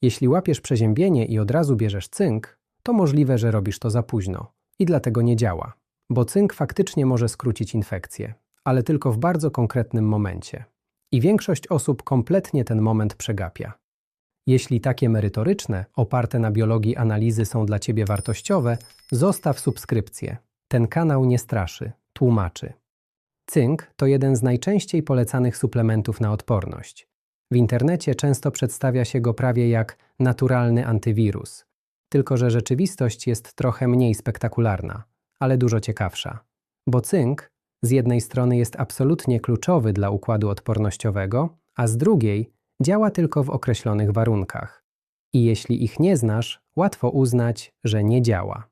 Jeśli łapiesz przeziębienie i od razu bierzesz cynk, to możliwe, że robisz to za późno i dlatego nie działa. Bo cynk faktycznie może skrócić infekcję, ale tylko w bardzo konkretnym momencie. I większość osób kompletnie ten moment przegapia. Jeśli takie merytoryczne, oparte na biologii analizy są dla Ciebie wartościowe, zostaw subskrypcję. Ten kanał nie straszy, tłumaczy. Cynk to jeden z najczęściej polecanych suplementów na odporność. W internecie często przedstawia się go prawie jak naturalny antywirus. Tylko że rzeczywistość jest trochę mniej spektakularna, ale dużo ciekawsza. Bo cynk z jednej strony jest absolutnie kluczowy dla układu odpornościowego, a z drugiej działa tylko w określonych warunkach. I jeśli ich nie znasz, łatwo uznać, że nie działa.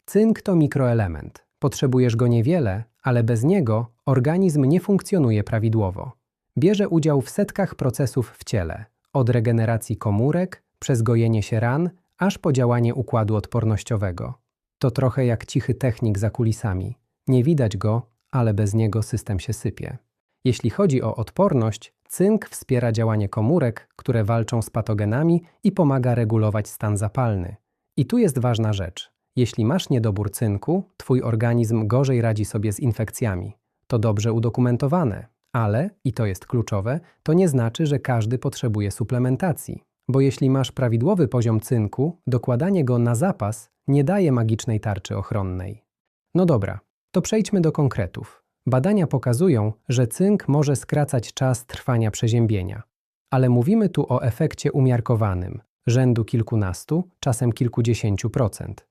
Cynk to mikroelement. Potrzebujesz go niewiele, ale bez niego organizm nie funkcjonuje prawidłowo. Bierze udział w setkach procesów w ciele, od regeneracji komórek, przez gojenie się ran, aż po działanie układu odpornościowego. To trochę jak cichy technik za kulisami. Nie widać go, ale bez niego system się sypie. Jeśli chodzi o odporność, cynk wspiera działanie komórek, które walczą z patogenami i pomaga regulować stan zapalny. I tu jest ważna rzecz. Jeśli masz niedobór cynku, twój organizm gorzej radzi sobie z infekcjami. To dobrze udokumentowane, ale, i to jest kluczowe, to nie znaczy, że każdy potrzebuje suplementacji. Bo jeśli masz prawidłowy poziom cynku, dokładanie go na zapas nie daje magicznej tarczy ochronnej. No dobra, to przejdźmy do konkretów. Badania pokazują, że cynk może skracać czas trwania przeziębienia. Ale mówimy tu o efekcie umiarkowanym, rzędu kilkunastu, czasem kilkudziesięciu procent.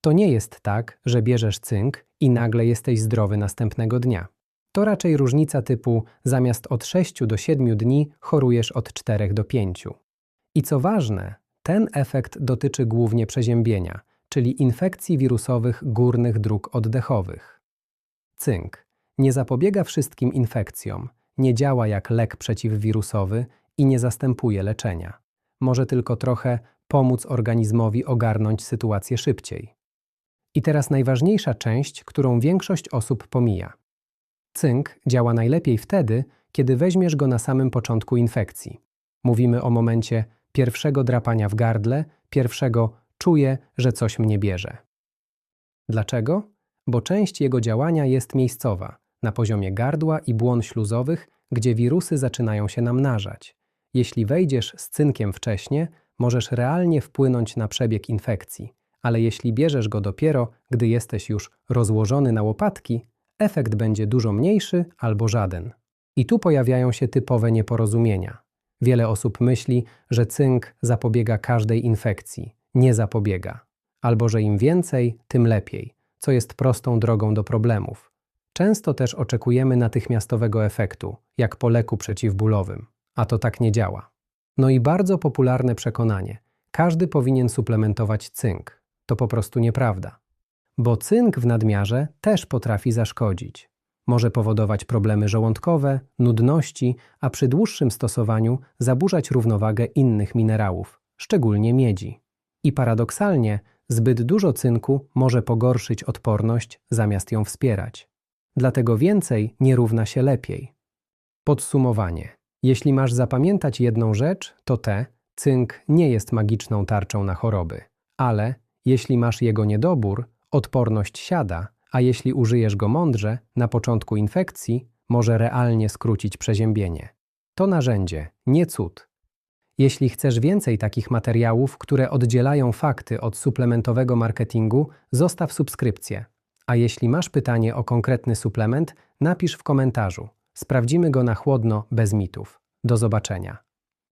To nie jest tak, że bierzesz cynk i nagle jesteś zdrowy następnego dnia. To raczej różnica typu zamiast od 6 do 7 dni chorujesz od 4 do 5. I co ważne, ten efekt dotyczy głównie przeziębienia, czyli infekcji wirusowych górnych dróg oddechowych. Cynk nie zapobiega wszystkim infekcjom, nie działa jak lek przeciwwirusowy i nie zastępuje leczenia. Może tylko trochę pomóc organizmowi ogarnąć sytuację szybciej. I teraz najważniejsza część, którą większość osób pomija. Cynk działa najlepiej wtedy, kiedy weźmiesz go na samym początku infekcji. Mówimy o momencie pierwszego drapania w gardle, pierwszego czuję, że coś mnie bierze. Dlaczego? Bo część jego działania jest miejscowa, na poziomie gardła i błon śluzowych, gdzie wirusy zaczynają się namnażać. Jeśli wejdziesz z cynkiem wcześnie, możesz realnie wpłynąć na przebieg infekcji, ale jeśli bierzesz go dopiero, gdy jesteś już rozłożony na łopatki, efekt będzie dużo mniejszy albo żaden. I tu pojawiają się typowe nieporozumienia. Wiele osób myśli, że cynk zapobiega każdej infekcji. Nie zapobiega. Albo że im więcej, tym lepiej, co jest prostą drogą do problemów. Często też oczekujemy natychmiastowego efektu, jak po leku przeciwbólowym, a to tak nie działa. No i bardzo popularne przekonanie. Każdy powinien suplementować cynk. To po prostu nieprawda. Bo cynk w nadmiarze też potrafi zaszkodzić. Może powodować problemy żołądkowe, nudności, a przy dłuższym stosowaniu zaburzać równowagę innych minerałów, szczególnie miedzi. I paradoksalnie, zbyt dużo cynku może pogorszyć odporność zamiast ją wspierać. Dlatego więcej nie równa się lepiej. Podsumowanie. Jeśli masz zapamiętać jedną rzecz, to cynk nie jest magiczną tarczą na choroby. Ale jeśli masz jego niedobór, odporność siada, a jeśli użyjesz go mądrze, na początku infekcji, może realnie skrócić przeziębienie. To narzędzie, nie cud. Jeśli chcesz więcej takich materiałów, które oddzielają fakty od suplementowego marketingu, zostaw subskrypcję. A jeśli masz pytanie o konkretny suplement, napisz w komentarzu. Sprawdzimy go na chłodno, bez mitów. Do zobaczenia.